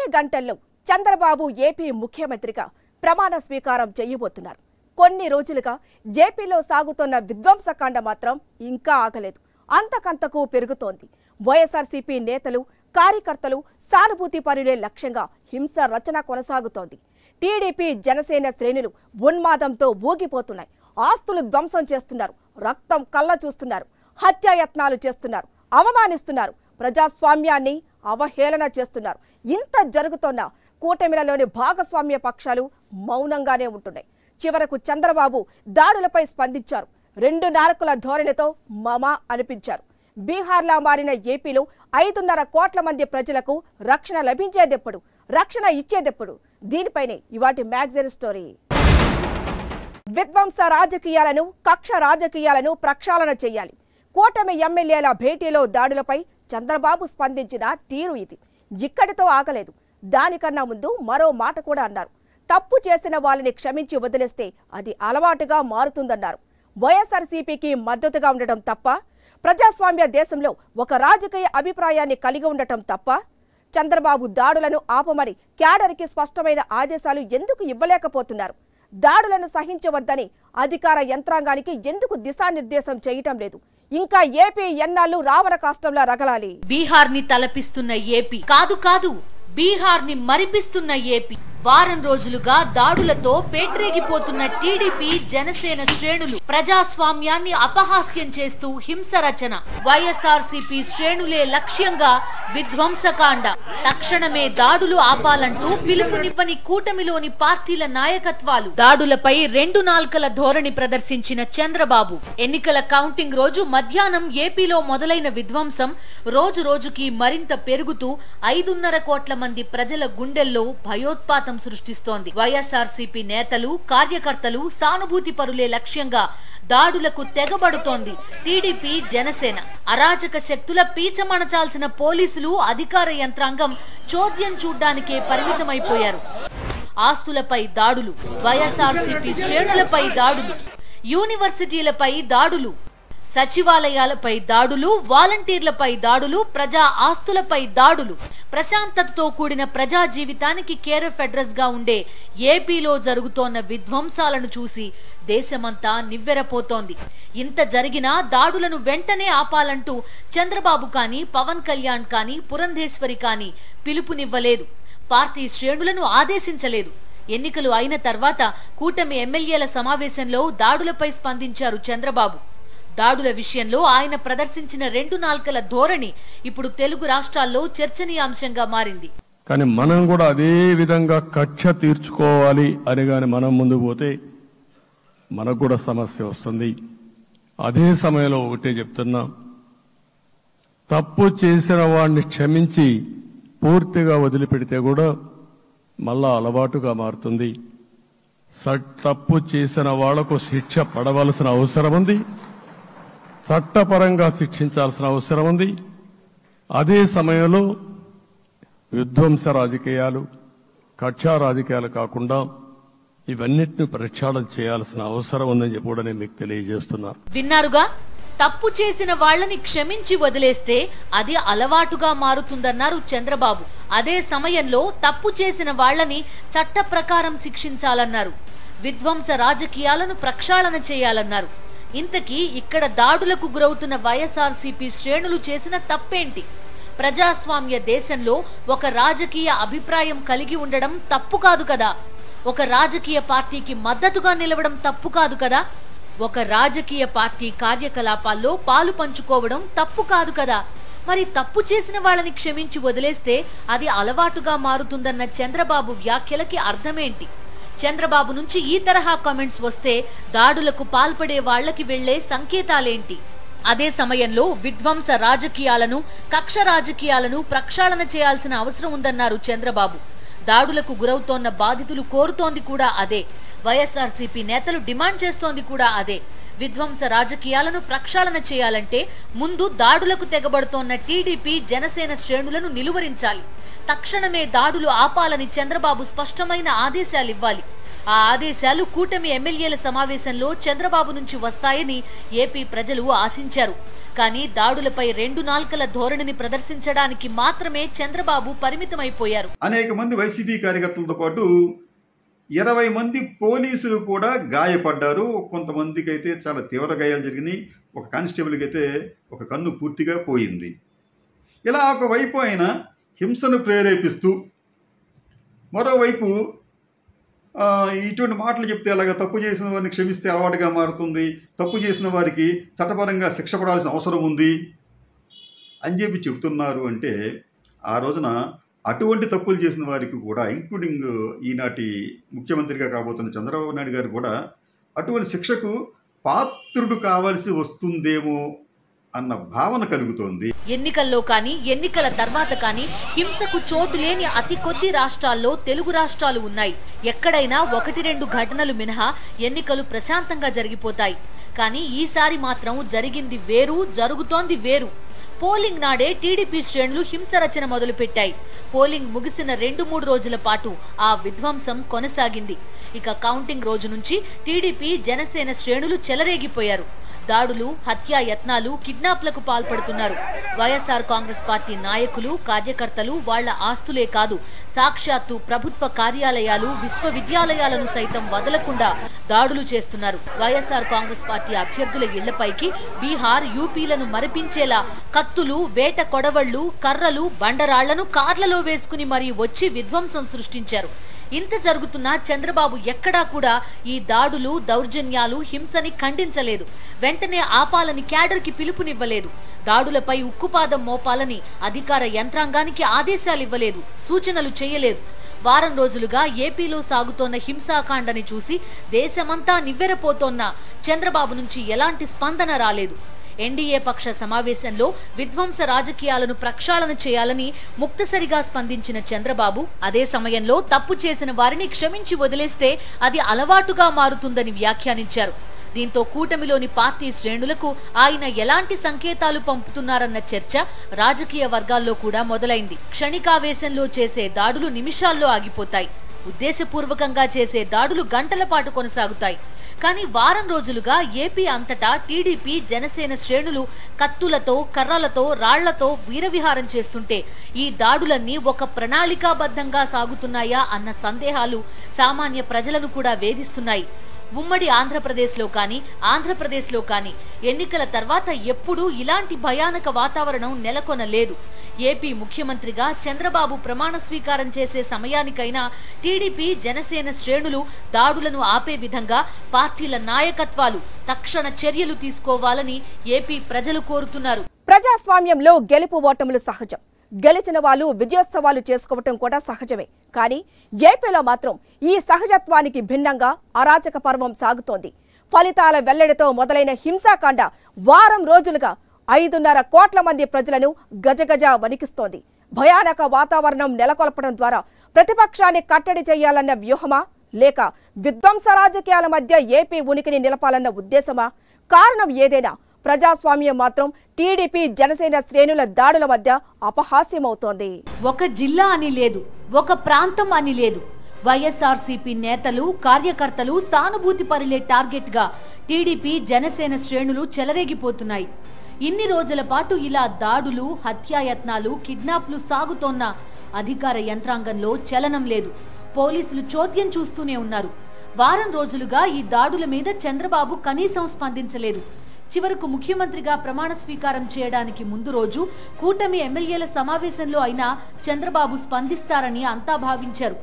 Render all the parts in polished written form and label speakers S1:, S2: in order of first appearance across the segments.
S1: కొన్ని గంటల్లో చంద్రబాబు ఏపీ ముఖ్యమంత్రిగా ప్రమాణ స్వీకారం చేయబోతున్నారు. కొన్ని రోజులుగా జేపీలో సాగుతున్న విధ్వంసకాండ మాత్రం ఇంకా ఆగలేదు. అంతకంతకు పెరుగుతోంది. వైఎస్ఆర్సీపీ నేతలు, కార్యకర్తలు, సానుభూతి పరులే లక్ష్యంగా హింస రచన కొనసాగుతోంది. టీడీపీ, జనసేన శ్రేణులు ఉన్మాదంతో ఊగిపోతున్నాయి. ఆస్తులు ధ్వంసం చేస్తున్నారు, రక్తం కళ్ళ చూస్తున్నారు, హత్యాయత్నాలు చేస్తున్నారు, అవమానిస్తున్నారు, ప్రజాస్వామ్యాన్ని అవహేళన చేస్తున్నారు. ఇంత జరుగుతున్న కూటమిలలోని భాగస్వామ్య పక్షాలు మౌనంగానే ఉంటున్నాయి. చివరకు చంద్రబాబు దాడులపై స్పందించారు. 2 నాలుకల ధోరణితో మమా అనిపించారు. బీహార్లా మారిన ఏపీలో 5.5 కోట్ల మంది ప్రజలకు రక్షణ లభించేదెప్పుడు, రక్షణ ఇచ్చేదెప్పుడు? దీనిపైనే ఇవాటి మ్యాగజైన్ స్టోరీ. విధ్వంస రాజకీయాలను, కక్ష రాజకీయాలను ప్రక్షాళన చేయాలి. కూటమి ఎమ్మెల్యేల భేటీలో దాడులపై చంద్రబాబు స్పందించిన తీరు ఇది. ఇక్కడితో ఆగలేదు. దానికన్నా ముందు మరో మాట కూడా అన్నారు. తప్పు చేసిన వాళ్ళని క్షమించి వదిలేస్తే అది అలవాటుగా మారుతుందన్నారు. వైఎస్ఆర్సీపీకి మద్దతుగా ఉండటం తప్ప, ప్రజాస్వామ్య దేశంలో ఒక రాజకీయ అభిప్రాయాన్ని కలిగి ఉండటం తప్ప, చంద్రబాబు దాడులను ఆపమని క్యాడర్కి స్పష్టమైన ఆదేశాలు ఎందుకు ఇవ్వలేకపోతున్నారు? దాడులను సహించవద్దని అధికార యంత్రాంగానికి ఎందుకు దిశానిర్దేశం చేయటం లేదు? ఇంకా ఏపీ ఎన్నాళ్ళు రావణ కాష్టంలా రగలాలి?
S2: బీహార్ ని తలపిస్తున్న ఏపీ కాదు, బీహార్ ని మరిపిస్తున్న ఏపీ. వారం రోజులుగా దాడులతో పేట్రేగిపోతున్న టీడీపీ, జనసేన శ్రేణులు ప్రజాస్వామ్యాన్ని అపహాస్యం చేస్తూ హింస రచన. వైఎస్ఆర్సీపీ శ్రేణులే లక్ష్యంగా విధ్వంసకాండ. తక్షణమే దాడులు ఆపాలంటూ పిలుపునివ్వని కూటమిలోని పార్టీల నాయకత్వాలు దాడులపై 2 నాల్కల ధోరణి ప్రదర్శించిన చంద్రబాబు. ఎన్నికల కౌంటింగ్ రోజు మధ్యాహ్నం ఏపీలో మొదలైన విధ్వంసం రోజు రోజుకి మరింత పెరుగుతూ 5.5 కోట్ల మంది ప్రజల గుండెల్లో భయోత్పాతం సృష్టిస్తోంది. వైఎస్ఆర్సీపీ నేతలు, కార్యకర్తలు, సానుభూతి పరులే లక్ష్యంగా దాడులకు తెగబడుతోంది టీడీపీ, జనసేన. అరాచక శక్తుల పీచమణచాల్సిన పోలీసులు, అధికార యంత్రాంగం చోద్యం చూడ్డానికే పరిమితమైపోయారు. ఆస్తులపై దాడులు, వైఎస్ఆర్సీపీ శ్రేణులపై దాడులు, యూనివర్సిటీలపై దాడులు, సచివాలయాలపై దాడులు, వాలంటీర్లపై దాడులు, ప్రజా ఆస్తులపై దాడులు. ప్రశాంతతతో కూడిన ప్రజా జీవితానికి కేర్ అడ్రస్ గా ఉండే ఏపీలో జరుగుతోన్న విధ్వంసాలను చూసి దేశమంతా నివ్వెరపోతోంది. ఇంత జరిగినా దాడులను వెంటనే ఆపాలంటూ చంద్రబాబు కానీ, పవన్ కళ్యాణ్ కానీ, పురంధేశ్వరి కానీ పిలుపునివ్వలేదు. పార్టీ శ్రేణులను ఆదేశించలేదు. ఎన్నికలు అయిన తర్వాత కూటమి ఎమ్మెల్యేల సమావేశంలో దాడులపై స్పందించారు చంద్రబాబు. దాడుల విషయంలో ఆయన ప్రదర్శించిన 2 నాల్కల ధోరణి ఇప్పుడు తెలుగు రాష్ట్రాల్లో చర్చనీయాంశంగా మారింది.
S3: కానీ మనం కూడా అదే విధంగా కక్ష తీర్చుకోవాలి అని గాని మనం ముందుకు పోతే మనకు కూడా సమస్య వస్తుంది. అదే సమయంలో ఒకటే చెప్తున్నా, తప్పు చేసిన వాడిని క్షమించి పూర్తిగా వదిలిపెడితే కూడా మళ్ళా అలవాటుగా మారుతుంది. తప్పు చేసిన వాళ్లకు శిక్ష పడవలసిన అవసరం ఉంది, చట్టపరంగా శిక్షించాల్సిన అవసరం ఉంది. అదే సమయంలో విధ్వంస రాజకీయాలు, కక్షా రాజకీయాలు కాకుండా ఇవన్నిటిని ప్రక్షాళన చేయాల్సిన అవసరం ఉందని చెప్పి కూడా నేను మీకు తెలియజేస్తున్నా.
S2: విన్నారుగా, తప్పు చేసిన వాళ్లని క్షమించి వదిలేస్తే అది అలవాటుగా మారుతుందన్నారు చంద్రబాబు. అదే సమయంలో తప్పు చేసిన వాళ్లని చట్ట ప్రకారం శిక్షించాలన్నారు. విధ్వంస రాజకీయాలను ప్రక్షాళన చేయాలన్నారు. ఇంతకీ ఇక్కడ దాడులకు గురవుతున్న వైఎస్ఆర్సీపీ శ్రేణులు చేసిన తప్పేంటి? ప్రజాస్వామ్య దేశంలో ఒక రాజకీయ అభిప్రాయం కలిగి ఉండడం తప్పు కాదు కదా? ఒక రాజకీయ పార్టీకి మద్దతుగా నిలవడం తప్పు కాదు కదా? ఒక రాజకీయ పార్టీ కార్యకలాపాల్లో పాలు పంచుకోవడం తప్పు కాదు కదా? మరి తప్పు చేసిన వాళ్ళని క్షమించి వదిలేస్తే అది అలవాటుగా మారుతుందన్న చంద్రబాబు వ్యాఖ్యలకి అర్థమేంటి? చంద్రబాబు నుంచి ఈ తరహా కామెంట్స్ వస్తే దాడులకు పాల్పడే వాళ్లకి వెళ్లే సంకేతాలేంటి? అదే సమయంలో విధ్వంస రాజకీయాలను, కక్ష రాజకీయాలను ప్రక్షాళన చేయాల్సిన అవసరం ఉందన్నారు చంద్రబాబు. దాడులకు గురవుతోన్న బాధితులు కోరుతోంది కూడా అదే. వైఎస్ఆర్సీపీ నేతలు డిమాండ్ చేస్తోంది కూడా అదే. విధ్వంస రాజకీయాలను ప్రక్షాళన చేయాలంటే ముందు దాడులకు తెగబడుతోన్న టీడీపీ, జనసేన శ్రేణులను నిలువరించాలి. తక్షణమే దాడులు ఆపాలని చంద్రబాబు స్పష్టమైన ఆదేశాలివ్వాలి. ఆ ఆదేశాలు కూటమి ఎమ్మెల్యేల సమావేశంలో చంద్రబాబు నుంచి వస్తాయని ఏపీ ప్రజలు ఆశించారు. కానీ దాడులపై 2 నాల్కల ధోరణిని ప్రదర్శించడానికి మాత్రమే చంద్రబాబు పరిమితమైపోయారు.
S4: అనేక మంది వైసీపీ కార్యకర్తలతో పాటు 20 మంది పోలీసులు కూడా గాయపడ్డారు. కొంతమందికి అయితే చాలా తీవ్ర గాయాలు జరిగినాయి. ఒక కానిస్టేబుల్కి అయితే ఒక కన్ను పూర్తిగా పోయింది. ఇలా ఒకవైపు ఆయన హింసను ప్రేరేపిస్తూ, మరోవైపు ఇటువంటి మాటలు చెప్తే అలాగా తప్పు చేసిన వారిని క్షమిస్తే అలవాటుగా మారుతుంది, తప్పు చేసిన వారికి చట్టపరంగా శిక్ష పడాల్సిన అవసరం ఉంది అని చెప్పి చెబుతున్నారు. అంటే ఆ రోజున అటువంటి తప్పులు చేసిన వారికి కూడా, ఇంక్లూడింగ్ ఈనాటి ముఖ్యమంత్రిగా కాబోతున్న చంద్రబాబు నాయుడు గారు కూడా అటువంటి శిక్షకు పాత్రుడు కావాల్సి వస్తుందేమో అన్న భావన కలుగుతోంది.
S2: ఎన్నికల్లో కానీ ఎన్నికల తర్వాత కానీ హింసకు చోటు లేని అతి కొద్ది రాష్ట్రాల్లో తెలుగు రాష్ట్రాలు ఉన్నాయి. ఎక్కడైనా 1-2 ఘటనలు మినహా ఎన్నికలు ప్రశాంతంగా జరిగిపోతాయి. కానీ ఈసారి మాత్రం జరిగింది వేరు, జరుగుతోంది వేరు. పోలింగ్ నాడే టీడీపీ శ్రేణులు హింస రచన మొదలుపెట్టాయి. పోలింగ్ ముగిసిన 2-3 రోజుల పాటు ఆ విధ్వంసం కొనసాగింది. ఇక కౌంటింగ్ రోజు నుంచి టీడీపీ జనసేన శ్రేణులు చెలరేగిపోయారు. దాడులు, హత్యాయత్నాలు, కిడ్నాప్లకు పాల్పడుతున్నారు. వైఎస్ఆర్ కాంగ్రెస్ పార్టీ నాయకులు, కార్యకర్తలు వాళ్ల ఆస్తులే కాదు, సాక్షాత్తు ప్రభుత్వ కార్యాలయాలు, విశ్వవిద్యాలయాలను సైతం వదలకుండా దాడులు చేస్తున్నారు. వైఎస్ఆర్ కాంగ్రెస్ పార్టీ అభ్యర్థుల ఇళ్లపైకి బీహార్, యూపీలను మరిపించేలా కత్తులు, వేట కొడవళ్లు, కర్రలు, బండరాళ్లను కార్లలో వేసుకుని మరీ వచ్చి విధ్వంసం సృష్టించారు. ఇంత జరుగుతున్నా చంద్రబాబు ఎక్కడా కూడా ఈ దాడులు, దౌర్జన్యాలు, హింసని ఖండించలేదు. వెంటనే ఆపాలని క్యాడర్కి పిలుపునివ్వలేదు. దాడులపై ఉక్కుపాదం మోపాలని అధికార యంత్రాంగానికి ఆదేశాలివ్వలేదు, సూచనలు చేయలేదు. వారం రోజులుగా ఏపీలో సాగుతోన్న హింసాకాండని చూసి దేశమంతా నివ్వెరపోతోన్న చంద్రబాబు నుంచి ఎలాంటి స్పందన రాలేదు. ఎన్డీఏ పక్ష సమావేశంలో విధ్వంస రాజకీయాలను ప్రక్షాళన చేయాలని ముక్తసరిగా స్పందించిన చంద్రబాబు అదే సమయంలో తప్పు చేసిన వారిని క్షమించి వదిలేస్తే అది అలవాటుగా మారుతుందని వ్యాఖ్యానించారు. దీంతో కూటమిలోని పార్టీ శ్రేణులకు ఆయన ఎలాంటి సంకేతాలు పంపుతున్నారన్న చర్చ రాజకీయ వర్గాల్లో కూడా మొదలైంది. క్షణికావేశంలో చేసే దాడులు నిమిషాల్లో ఆగిపోతాయి. ఉద్దేశపూర్వకంగా చేసే దాడులు గంటల పాటు కొనసాగుతాయి. కానీ వారం రోజులుగా ఏపీ అంతటా టీడీపీ, జనసేన శ్రేణులు కత్తులతో, కర్రలతో, రాళ్లతో వీరవిహారం చేస్తుంటే ఈ దాడులన్నీ ఒక ప్రణాళికాబద్ధంగా సాగుతున్నాయా అన్న సందేహాలు సామాన్య ప్రజలను కూడా వేధిస్తున్నాయి. ఉమ్మడి ఆంధ్రప్రదేశ్లో కానీ ఎన్నికల తర్వాత ఎప్పుడూ ఇలాంటి భయానక వాతావరణం నెలకొనలేదు. ఏపీ ముఖ్యమంత్రిగా చంద్రబాబు ప్రమాణ స్వీకారం చేసే సమయానికైనా టీడీపీ, జనసేన శ్రేణులు దాడులను ఆపే విధంగా పార్టీల నాయకత్వాలు తక్షణ చర్యలు తీసుకోవాలని ఏపీ ప్రజలు కోరుతున్నారు.
S1: ప్రజాస్వామ్యంలో గెలుపు ఓటములు సహజం. గెలిచిన వాళ్ళు విజయోత్సవాలు చేసుకోవటం కూడా సహజమే. కానీ ఏపీలో మాత్రం ఈ సహజత్వానికి భిన్నంగా అరాచక పర్వం సాగుతోంది. ఫలితాల వెల్లడితో మొదలైన హింసాకాండ వారం రోజులుగా 5.5 కోట్ల మంది ప్రజలను గజగజ వణికిస్తోంది. భయానక వాతావరణం నెలకొల్పడం ద్వారా ప్రతిపక్షాన్ని కట్టడి చేయాలన్న వ్యూహమా, లేక విధ్వంస రాజకీయాల మధ్య ఏపీ ఉనికిని నిలపాలన్న ఉద్దేశమా? కారణం ఏదైనా ప్రజాస్వామ్యం మాత్రం టీడీపీ, జనసేన శ్రేణుల దాడుల మధ్య అపహాస్యమవుతోంది.
S2: ఒక జిల్లా అని లేదు, ఒక ప్రాంతం అని లేదు. వైఎస్ఆర్సీపీ నేతలు, కార్యకర్తలు సానుభూతి పరులే టార్గెట్ గా టీడీపీ, జనసేన శ్రేణులు చెలరేగిపోతున్నాయి. ఇన్ని రోజుల పాటు ఇలా దాడులు, హత్యాయత్నాలు, కిడ్నాప్లు సాగుతోన్న అధికార యంత్రాంగంలో చలనం లేదు. పోలీసులు చోద్యం చూస్తూనే ఉన్నారు. వారం రోజులుగా ఈ దాడుల మీద చంద్రబాబు కనీసం స్పందించలేదు. చివరకు ముఖ్యమంత్రిగా ప్రమాణ స్వీకారం చేయడానికి ముందు రోజు కూటమి ఎమ్మెల్యేల సమావేశంలో అయినా చంద్రబాబు స్పందిస్తారని అంతా భావించారు.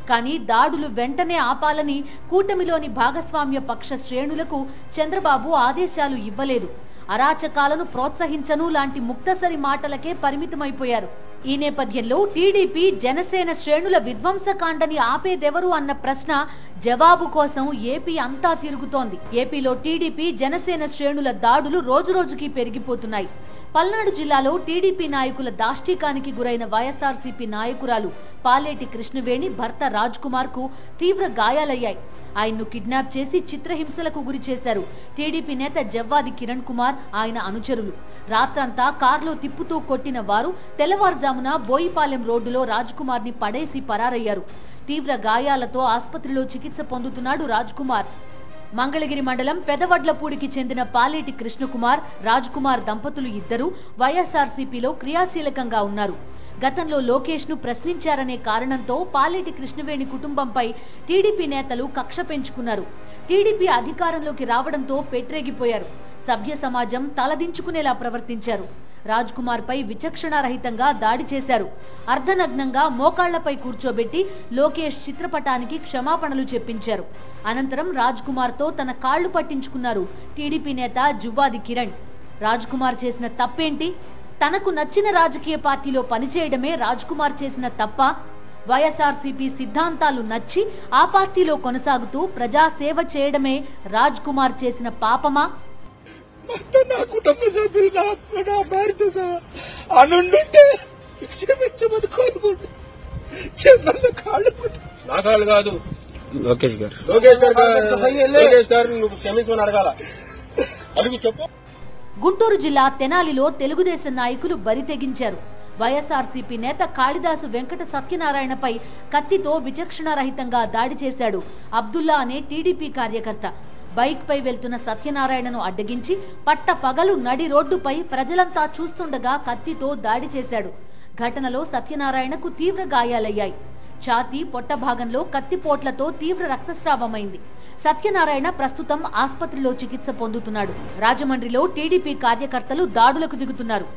S2: కానీ దాడులు వెంటనే ఆపాలని కూటమిలోని భాగస్వామ్య పక్ష శ్రేణులకు చంద్రబాబు ఆదేశాలు ఇవ్వలేదు. అరాచకాలను ప్రోత్సహించను లాంటి ముక్తసరి మాటలకే పరిమితమైపోయారు. ఈ నేపథ్యంలో టీడీపీ, జనసేన శ్రేణుల విధ్వంసకాండని ఆపేదెవరు అన్న ప్రశ్న జవాబు కోసం ఏపీ అంతా తిరుగుతోంది. ఏపీలో టీడీపీ, జనసేన శ్రేణుల దాడులు రోజురోజుకి పెరిగిపోతున్నాయి. పల్నాడు జిల్లాలో టీడీపీ నాయకుల దాష్టీకానికి గురైన వైఎస్ఆర్సీపీ నాయకురాలు పాలేటి కృష్ణవేణి భర్త రాజ్ కుమార్ కు తీవ్ర గాయాలయ్యాయి. ఆయన్ను కిడ్నాప్ చేసి చిత్రహింసలకు గురి చేశారు టీడీపీ నేత జవ్వాది కిరణ్ కుమార్, ఆయన అనుచరులు. రాత్రంతా కారులో తిప్పుతూ కొట్టిన వారు తెల్లవారుజామున బోయిపాలెం రోడ్డులో రాజ్ కుమార్ ని పడేసి పరారయ్యారు. తీవ్ర గాయాలతో ఆసుపత్రిలో చికిత్స పొందుతున్నాడు రాజ్ కుమార్. మంగళగిరి మండలం పెదవడ్లపూడికి చెందిన పాలేటి కృష్ణకుమార్, రాజ్కుమార్ దంపతులు ఇద్దరు వైఎస్ఆర్సీపీలో క్రియాశీలకంగా ఉన్నారు. గతంలో లోకేష్ ను ప్రశ్నించారనే కారణంతో పాలేటి కృష్ణవేణి కుటుంబంపై టీడీపీ నేతలు కక్ష పెంచుకున్నారు. టీడీపీ అధికారంలోకి రావడంతో పెట్టరేగిపోయారు. సభ్య సమాజం తలదించుకునేలా ప్రవర్తించారు. రాజ్కుమార్ పై విచక్షణారహితంగా దాడి చేశారు. అర్ధనగ్నంగా మోకాళ్లపై కూర్చోబెట్టి లోకేష్ చిత్రపటానికి క్షమాపణలు చెప్పించారు. అనంతరం రాజ్కుమార్ తో తన కాళ్లు పట్టించుకున్నారు టీడీపీ నేత జువ్వాది కిరణ్. రాజ్కుమార్ చేసిన తప్పేంటి? తనకు నచ్చిన రాజకీయ పార్టీలో పనిచేయడమే రాజ్కుమార్ చేసిన తప్ప? వైఎస్ఆర్సీపీ సిద్ధాంతాలు నచ్చి ఆ పార్టీలో కొనసాగుతూ ప్రజాసేవ చేయడమే రాజ్కుమార్ చేసిన పాపమా?
S5: నా కుటుంబ సభ్యులు నా భార్యతో సహా అనుండుంటే క్షమించమని కోరుకుంటూ కాళ్ళు నా కాళ్ళు కాదు లోకేష్ గారు నువ్వు క్షమించమని అడగాల అడుగు చెప్పు.
S2: గుంటూరు జిల్లా తెనాలిలో తెలుగుదేశం నాయకులు బరి తెగించారు. వైఎస్ఆర్సీపీ నేత కాళిదాసు వెంకట సత్యనారాయణపై కత్తితో విచక్షణారహితంగా దాడి చేశాడు అబ్దుల్లా అనే టీడీపీ కార్యకర్త. బైక్ పై వెళ్తున్న సత్యనారాయణను అడ్డగించి పట్ట పగలు నడి రోడ్డుపై ప్రజలంతా చూస్తుండగా కత్తితో దాడి చేశాడు. ఘటనలో సత్యనారాయణకు తీవ్ర గాయాలయ్యాయి. ఛాతీ, పొట్ట భాగంలో కత్తిపోట్లతో తీవ్ర రక్తస్రావమైంది. సత్యనారాయణ ప్రస్తుతం ఆసుపత్రిలో చికిత్స పొందుతున్నాడు. రాజమండ్రిలో టీడీపీ కార్యకర్తలు దాడులకు దిగుతున్నారు.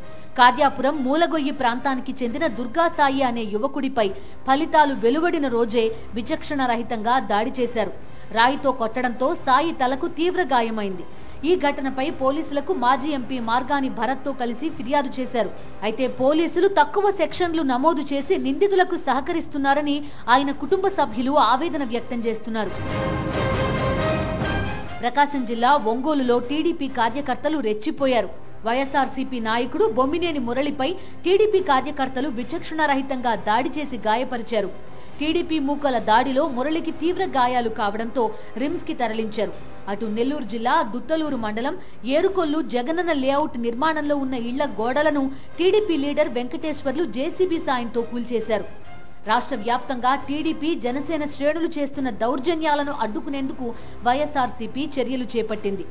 S2: కార్యాపురం మూలగొయ్యి ప్రాంతానికి చెందిన దుర్గాసాయి అనే యువకుడిపై ఫలితాలు వెలువడిన రోజే విచక్షణరహితంగా దాడి చేశారు. రాయితో కొట్టడంతో సాయి తలకు తీవ్ర గాయమైంది. ఈ ఘటనపై పోలీసులకు మాజీ ఎంపీ మార్గాని భరత్తో కలిసి ఫిర్యాదు చేశారు. అయితే పోలీసులు తక్కువ సెక్షన్లు నమోదు చేసి నిందితులకు సహకరిస్తున్నారని ఆయన కుటుంబ సభ్యులు ఆవేదన వ్యక్తం చేస్తున్నారు. ప్రకాశం జిల్లా ఒంగోలులో టీడీపీ కార్యకర్తలు రెచ్చిపోయారు. వైఎస్ఆర్సీపీ నాయకుడు బొమ్మినేని మురళిపై టీడీపీ కార్యకర్తలు విచక్షణారహితంగా దాడి చేసి గాయపరిచారు. టీడీపీ మూకల దాడిలో మురళికి తీవ్ర గాయాలు కావడంతో రిమ్స్ కి తరలించారు. అటు నెల్లూరు జిల్లా దుత్తలూరు మండలం ఏరుకొల్లు జగనన్న లేఅవుట్ నిర్మాణంలో ఉన్న ఇళ్ల గోడలను టీడీపీ లీడర్ వెంకటేశ్వర్లు జేసీబీ సాయంతో కూల్చేశారు. రాష్ట్ర వ్యాప్తంగా టీడీపీ, జనసేన శ్రేణులు చేస్తున్న దౌర్జన్యాలను అడ్డుకునేందుకు వైఎస్ఆర్సీపీ చర్యలు చేపట్టింది.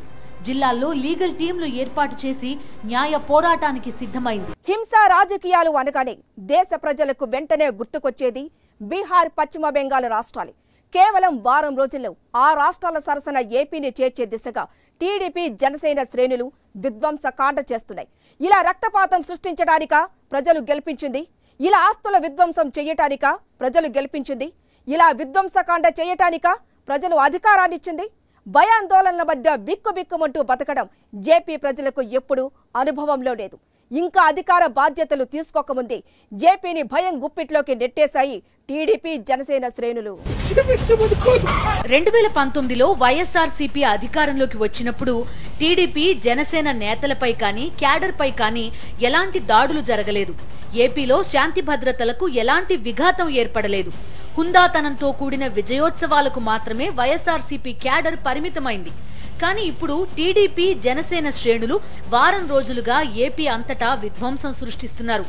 S2: జిల్లాల్లో లీగల్ టీంలు ఏర్పాటు చేసి న్యాయ పోరాటానికి సిద్ధమైంది.
S1: హింస రాజకీయాలు అనగానే దేశ ప్రజలకు వెంటనే గుర్తుకొచ్చేది బీహార్, పశ్చిమ బెంగాల్ రాష్ట్రాలే. కేవలం వారం రోజుల్లో ఆ రాష్ట్రాల సరసన ఏపీని చేర్చే దిశగా టీడీపీ, జనసేన శ్రేణులు విధ్వంస కాండ చేస్తున్నాయి. ఇలా రక్తపాతం సృష్టించడానికా ప్రజలు గెలిపించింది? ఇలా ఆస్తుల విధ్వంసం చేయటానికా ప్రజలు గెలిపించింది? ఇలా విధ్వంసకాండ చేయటానికా ప్రజలు అధికారాన్నిచ్చింది? భయాందోళనల మధ్య బిక్కుబిక్కుమంటూ బతకడం జేపీ ప్రజలకు ఎప్పుడూ అనుభవంలో లేదు. ఇంకా అధికార బాధ్యతలు తీసుకోకముందే జేపీని భయం గుప్పిట్లోకి నెట్టేశాయి టీడీపీ, జనసేన శ్రేణులు.
S2: 2019లో వైఎస్ఆర్సీపీ అధికారంలోకి వచ్చినప్పుడు టీడీపీ, జనసేన నేతలపై కానీ, క్యాడర్పై కానీ ఎలాంటి దాడులు జరగలేదు. ఏపీలో శాంతి భద్రతలకు ఎలాంటి విఘాతం ఏర్పడలేదు. హుందాతనంతో కూడిన విజయోత్సవాలకు మాత్రమే వైఎస్ఆర్సీపీ క్యాడర్ పరిమితమైంది. కానీ ఇప్పుడు టీడీపీ, జనసేన శ్రేణులు వారం రోజులుగా ఏపీ అంతటా విధ్వంసం సృష్టిస్తున్నారు.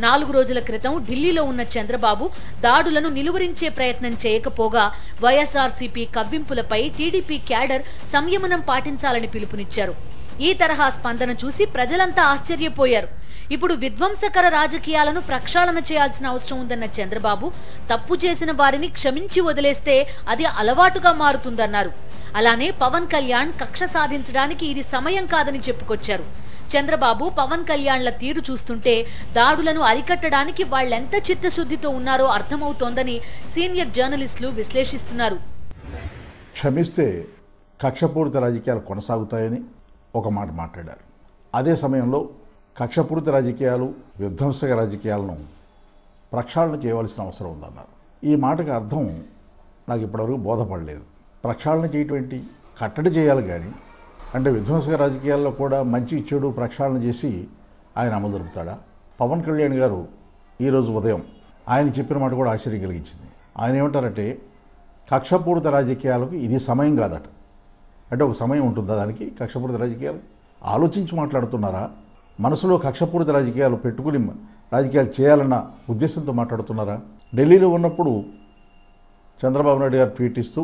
S2: 4 రోజుల క్రితం ఢిల్లీలో ఉన్న చంద్రబాబు దాడులను నిలువరించే ప్రయత్నం చేయకపోగా వైఎస్ఆర్సీపీ కవ్వింపులపై టీడీపీ క్యాడర్ సంయమనం పాటించాలని పిలుపునిచ్చారు. ఈ తరహా స్పందన చూసి ప్రజలంతా ఆశ్చర్యపోయారు. ఇప్పుడు విధ్వంసకర రాజకీయాలను ప్రక్షాళన చేయాల్సిన అవసరం ఉందన్న చంద్రబాబు తప్పు చేసిన వారిని క్షమించి వదిలేస్తే అది అలవాటుగా మారుతుందన్నారు. అలానే పవన్ కళ్యాణ్ కక్ష సాధించడానికి ఇది సమయం కాదని చెప్పుకొచ్చారు. చంద్రబాబు, పవన్ కళ్యాణ్ల తీరు చూస్తుంటే దాడులను అరికట్టడానికి వాళ్ళెంత చిత్తశుద్ధితో ఉన్నారో అర్థమవుతోందని సీనియర్ జర్నలిస్టులు విశ్లేషిస్తున్నారు.
S6: క్షమిస్తే కక్షపూరిత రాజకీయాలు కొనసాగుతాయని ఒక మాట మాట్లాడారు. అదే సమయంలో కక్షపూరిత రాజకీయాలు, విధ్వంసక రాజకీయాలను ప్రక్షాళన చేయవలసిన అవసరం ఉందన్నారు. ఈ మాటకు అర్థం నాకు ఇప్పటివరకు బోధపడలేదు. ప్రక్షాళన చేయటం ఏంటి? కట్టడి చేయాలి. కానీ అంటే విధ్వంసక రాజకీయాల్లో కూడా మంచి చెడు ప్రక్షాళన చేసి ఆయన అమలు జరుపుతాడా? పవన్ కళ్యాణ్ గారు ఈరోజు ఉదయం ఆయన చెప్పిన మాట కూడా ఆశ్చర్యం కలిగించింది. ఆయన ఏమంటారంటే కక్షపూరిత రాజకీయాలకు ఇది సమయం కాదట. అంటే ఒక సమయం ఉంటుందా దానికి? కక్షపూరిత రాజకీయాలు ఆలోచించి మాట్లాడుతున్నారా? మనసులో కక్షపూరిత రాజకీయాలు పెట్టుకుని రాజకీయాలు చేయాలన్న ఉద్దేశంతో మాట్లాడుతున్నారా? ఢిల్లీలో ఉన్నప్పుడు చంద్రబాబు నాయుడు గారు ట్వీట్ ఇస్తూ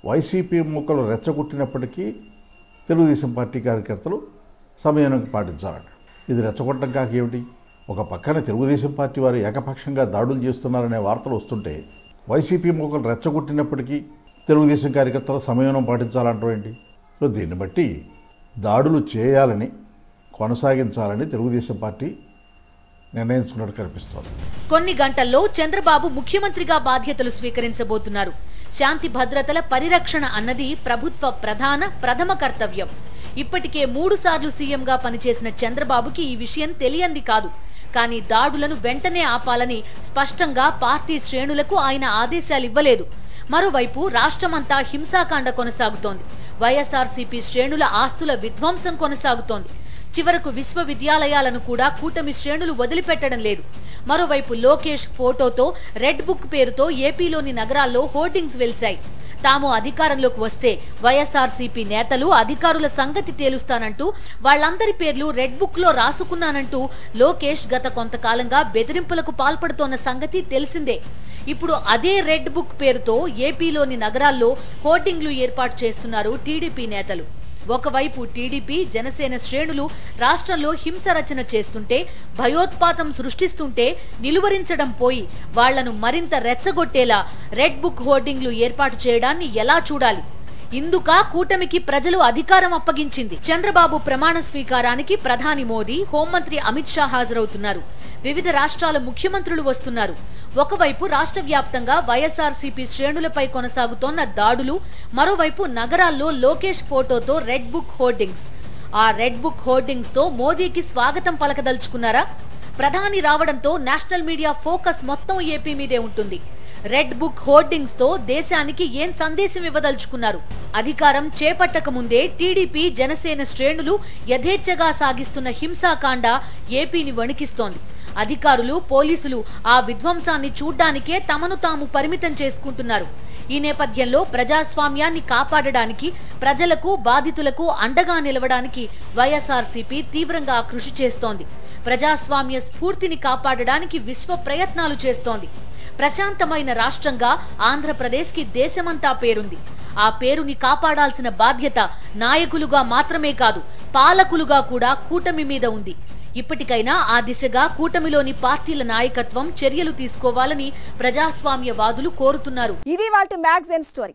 S6: వైసీపీ మూకలు రెచ్చగొట్టినప్పటికీ తెలుగుదేశం పార్టీ కార్యకర్తలు సంయమనం పాటించాలట. ఇది రెచ్చగొట్టడం కాకేమిటి? ఒక పక్కన తెలుగుదేశం పార్టీ వారు ఏకపక్షంగా దాడులు చేస్తున్నారనే వార్తలు వస్తుంటే వైసీపీ మూకలు రెచ్చగొట్టినప్పటికీ తెలుగుదేశం కార్యకర్తలు సంయమనం పాటించాలంటారు ఏంటి? సో దీన్ని బట్టి దాడులు చేయాలని కొనసాగించాలని తెలుగుదేశం పార్టీ నిర్ణయించుకున్నట్టు కనిపిస్తోంది.
S2: కొన్ని గంటల్లో చంద్రబాబు ముఖ్యమంత్రిగా బాధ్యతలు స్వీకరించబోతున్నారు. శాంతి భద్రతల పరిరక్షణ అన్నది ప్రభుత్వ ప్రథమ కర్తవ్యం. ఇప్పటికే 3 సార్లు సీఎంగా పనిచేసిన చంద్రబాబుకి ఈ విషయం తెలియంది కాదు. కానీ దాడులను వెంటనే ఆపాలని స్పష్టంగా పార్టీ శ్రేణులకు ఆయన ఆదేశాలివ్వలేదు. మరోవైపు రాష్ట్రమంతా హింసాకాండ కొనసాగుతోంది. వైఎస్ఆర్సీపీ శ్రేణుల ఆస్తుల విధ్వంసం కొనసాగుతోంది. చివరకు విశ్వవిద్యాలయాలను కూడా కూటమి శ్రేణులు వదిలిపెట్టడం లేదు. మరోవైపు లోకేష్ ఫోటోతో రెడ్ బుక్ పేరుతో ఏపీలోని నగరాల్లో హోర్డింగ్స్ వెలిశాయి. తాము అధికారంలోకి వస్తే వైఎస్ఆర్సీపీ నేతలు అధికారుల సంగతి తేలుస్తానంటూ వాళ్లందరి పేర్లు రెడ్ బుక్ లో రాసుకున్నానంటూ లోకేష్ గత కొంతకాలంగా బెదిరింపులకు పాల్పడుతోన్న సంగతి తెలిసిందే. ఇప్పుడు అదే రెడ్ బుక్ పేరుతో ఏపీలోని నగరాల్లో హోర్డింగ్లు ఏర్పాటు చేస్తున్నారు టీడీపీ నేతలు. ఒకవైపు టీడీపీ జనసేన శ్రేణులు రాష్ట్రంలో హింస రచన చేస్తుంటే, భయోత్పాతం సృష్టిస్తుంటే నిలువరించడం పోయి వాళ్లను మరింత రెచ్చగొట్టేలా రెడ్ బుక్ హోర్డింగ్లు ఏర్పాటు చేయడాన్ని ఎలా చూడాలి? ఇందుక కూటమికి ప్రజలు అధికారం అప్పగించింది. చంద్రబాబు ప్రమాణ స్వీకారానికి ప్రధాని మోదీ, హోంమంత్రి అమిత్ షా హాజరవుతున్నారు. వివిధ రాష్ట్రాల ముఖ్యమంత్రులు వస్తున్నారు. ఒకవైపు రాష్ట్ర వ్యాప్తంగా వైఎస్ఆర్సీపీ శ్రేణులపై కొనసాగుతోన్న దాడులు, మరోవైపు నగరాల్లో లోకేష్ ఫోటోతో రెడ్ బుక్ హోర్డింగ్స్. ఆ రెడ్ బుక్ హోర్డింగ్స్ తో మోదీకి స్వాగతం పలకదలుచుకున్నారా? ప్రధాని రావడంతో నేషనల్ మీడియా ఫోకస్ మొత్తం ఏపీ మీదే ఉంటుంది. రెడ్ బుక్ హోర్డింగ్స్ తో దేశానికి ఏం సందేశం ఇవ్వదలుచుకున్నారు? అధికారం చేపట్టక ముందే టీడీపీ జనసేన శ్రేణులు యథేచ్ఛగా సాగిస్తున్న హింసాకాండ ఏపీని వణికిస్తోంది. అధికారులు, పోలీసులు ఆ విధ్వంసాన్ని చూడ్డానికే తమను తాము పరిమితం చేసుకుంటున్నారు. ఈ నేపథ్యంలో ప్రజాస్వామ్యాన్ని కాపాడడానికి, ప్రజలకు, బాధితులకు అండగా నిలవడానికి వైఎస్ఆర్సీపీ తీవ్రంగా కృషి చేస్తోంది. ప్రజాస్వామ్య స్ఫూర్తిని కాపాడడానికి విశ్వ ప్రయత్నాలు చేస్తోంది. ప్రశాంతమైన రాష్ట్రంగా ఆంధ్రప్రదేశ్కి దేశమంతా పేరుంది. ఆ పేరుని కాపాడాల్సిన బాధ్యత నాయకులుగా మాత్రమే కాదు, పాలకులుగా కూడా కూటమి మీద ఉంది. ఇప్పటికైనా ఆ దిశగా కూటమిలోని పార్టీల నాయకత్వం చర్యలు తీసుకోవాలని ప్రజాస్వామ్యవాదులు కోరుతున్నారు.
S1: ఇది వాటి మ్యాగజైన్ స్టోరీ.